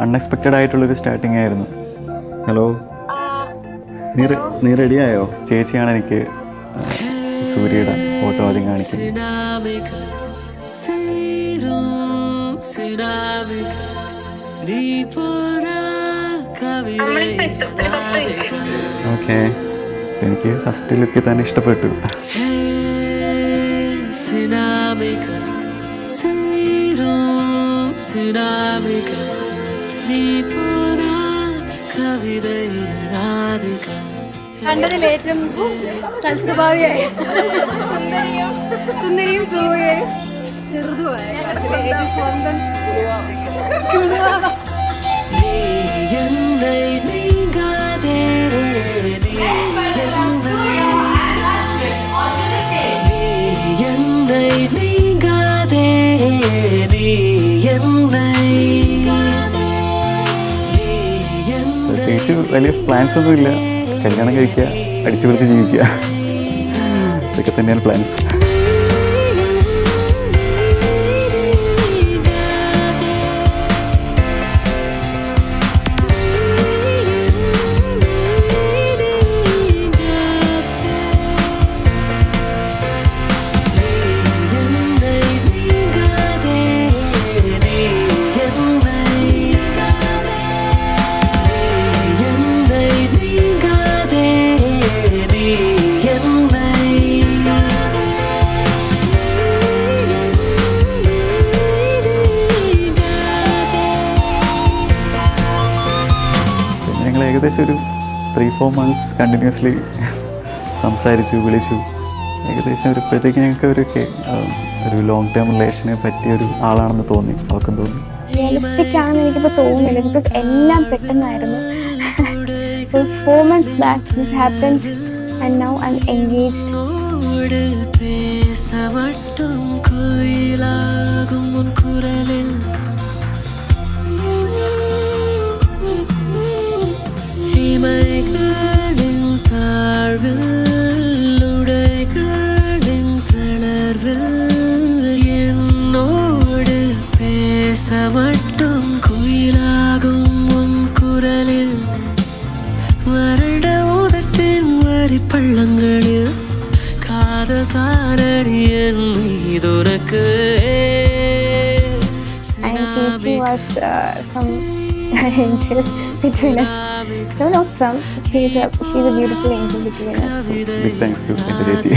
Unexpected ആയിട്ടുള്ളൊരു starting ആയിരുന്നു. Hello, നീ റെഡിയായോ? ചേച്ചിയാണ് എനിക്ക് സൂര്യയുടെ ഫോട്ടോ ആദ്യം കാണിക്കുന്നത്. ഓക്കെ, എനിക്ക് ഫസ്റ്റ് ലുക്കിൽ തന്നെ ഇഷ്ടപ്പെട്ടു. കണ്ടതിൽ ഏറ്റവും സൽസ്വഭാവിയായ സുന്ദരിയും സൂര്യയും ചെറുതുമായ സ്വന്തം പ്രത്യേകിച്ച് വലിയ പ്ലാൻസ് ഒന്നും ഇല്ല. കല്യാണം കഴിക്കുക, അടിച്ചു പൊളിച്ച് ജീവിക്കുക, ഇതൊക്കെ തന്നെയാണ് പ്ലാൻസ്. ഏകദേശം ഒരു 3-4 months കണ്ടിന്യൂസ്ലി സംസാരിച്ചു, വിളിച്ചു. ഏകദേശം ഇപ്പോഴത്തേക്ക് ഞങ്ങൾക്ക് ഒരു ലോങ് ടേം റിലേഷനെ പറ്റിയൊരു ആളാണെന്ന് തോന്നി. അവർക്കും തോന്നി. റിയലിസ്റ്റിക് ആണെന്ന് എനിക്കിപ്പോൾ തോന്നുന്നില്ല, ബിക്കോസ് എല്ലാം പെട്ടെന്നായിരുന്നു. 4 months back this happened and now I'm engaged. மட்டும் குயிலாகும் உன் குரலில் வறண்ட உதட்டின் வரி பள்ளங்களில் காதல் தாரடி என் மீதுனக்கு. And she was some angel between us. No, not some. She's a beautiful angel between us. Big thanks to Indra Chechi.